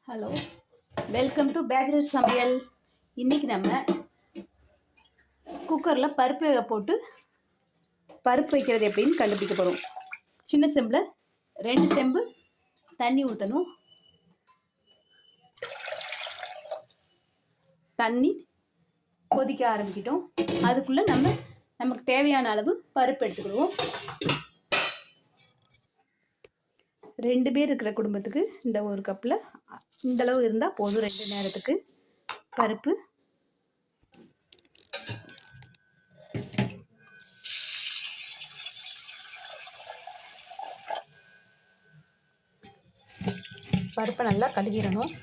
Hello, welcome to bachelor சமையல். இன்றைக்கி நம்ம குக்கரில் பருப்பு வேக போட்டு பருப்பு வைக்கிறது எப்படின்னு கண்டுபிடிக்க போகிறோம். சின்ன செம்பில் 2 செம்பு தண்ணி ஊற்றணும். தண்ணி கொதிக்க ஆரம்பிக்கிட்டோம். அதுக்குள்ளே நமக்கு தேவையான அளவு பருப்பு எடுத்துக்கிடுவோம். 2 பேர் இருக்கிற குடும்பத்துக்கு இந்த ஒரு கப்பில் இந்தளவு இருந்தால் போதும். 2 நேரத்துக்கு பருப்பு. பருப்பை நல்லா கழுவிடணும்.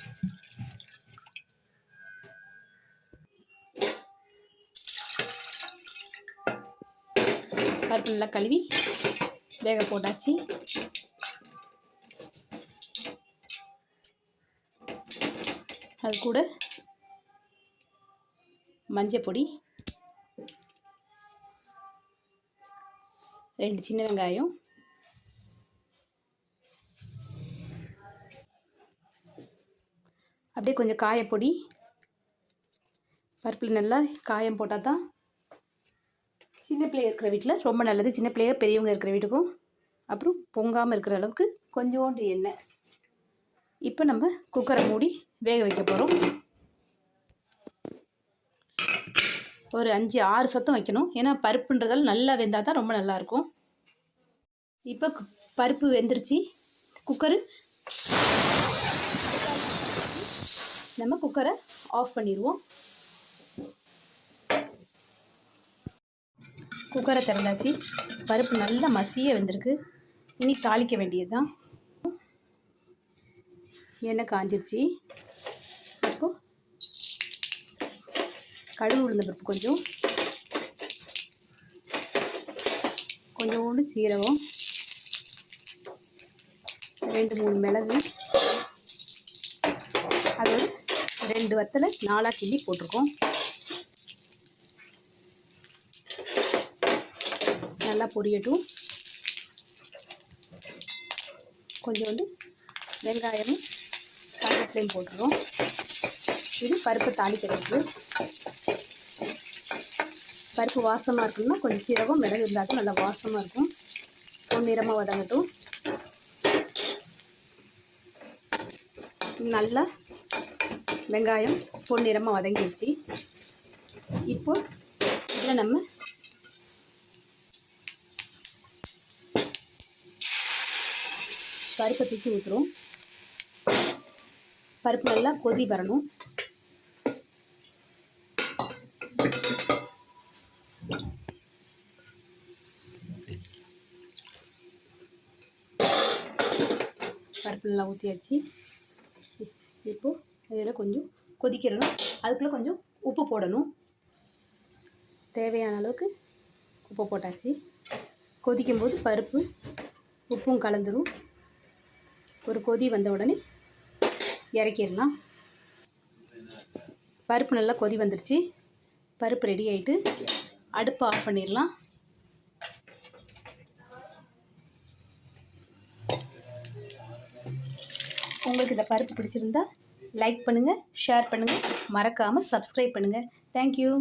பருப்பு நல்லா கழுவி வேக போட்டாச்சு. அது கூட மஞ்சள் பொடி, 2 சின்ன வெங்காயம், அப்படியே கொஞ்சம் காயப்பொடி. பருப்பில் நல்லா காயம் போட்டால் தான் சின்ன பிள்ளை இருக்கிற வீட்டில் ரொம்ப நல்லது. சின்ன பிள்ளைங்க பெரியவங்க இருக்கிற வீட்டுக்கும். அப்புறம் பொங்காமல் இருக்கிற அளவுக்கு கொஞ்சோண்டு எண்ணெய். இப்போ நம்ம குக்கரை மூடி வேக வைக்க போகிறோம். ஒரு 5-6 சத்தம் வைக்கணும். ஏன்னா பருப்புன்றதால நல்லா வெந்தால் தான் ரொம்ப நல்லாயிருக்கும். இப்போ பருப்பு வெந்துருச்சு. நம்ம குக்கரை ஆஃப் பண்ணிடுவோம். குக்கரை திறந்தாச்சு. பருப்பு நல்லா மசிய வெந்திருக்கு. இனி தாளிக்க வேண்டியது தான். எண்ணெய் காஞ்சிருச்சு. இப்போது கடுகு உளுந்த பருப்பு கொஞ்சோண்டு சீரகம், 2-3 மிளகு, அது 2 வத்தலை 4 கிள்ளி போட்டிருக்கோம். நல்லா பொரியட்டும். கொஞ்சோண்டு வெங்காயமும் கருவேப்பிலையும் போட்டுருவோம். இது பருப்பு தாளிக்கிறதுக்கு. பருப்பு வாசமாக இருக்குன்னா கொஞ்சம் சீரகம் மிளகு இருந்தாலும் நல்லா வாசமாக இருக்கும். பொன்னிறமாக வதங்கட்டும். நல்லா வெங்காயம் பொன்னிறமாக வதங்கிடுச்சு. இப்போ இதில் நம்ம பருப்பை தூக்கி ஊற்றுறோம். பருப்பு நல்லா கொதி வரணும். பருப்பு நல்லா ஊற்றியாச்சு. இப்போது இதில் கொஞ்சம் கொதிக்கிறணும். அதுக்குள்ளே கொஞ்சம் உப்பு போடணும். தேவையான அளவுக்கு உப்பு போட்டாச்சு. கொதிக்கும்போது பருப்பு உப்பும் கலந்துரும். ஒரு கொதி வந்த உடனே இறக்கிடலாம். பருப்பு நல்லா கொதி வந்துடுச்சு. பருப்பு ரெடி ஆகிட்டு அடுப்பை ஆஃப் பண்ணிடலாம். உங்களுக்கு இந்த பருப்பு பிடிச்சிருந்தா லைக் பண்ணுங்கள், ஷேர் பண்ணுங்கள், மறக்காமல் சப்ஸ்கிரைப் பண்ணுங்கள். தேங்க்யூ.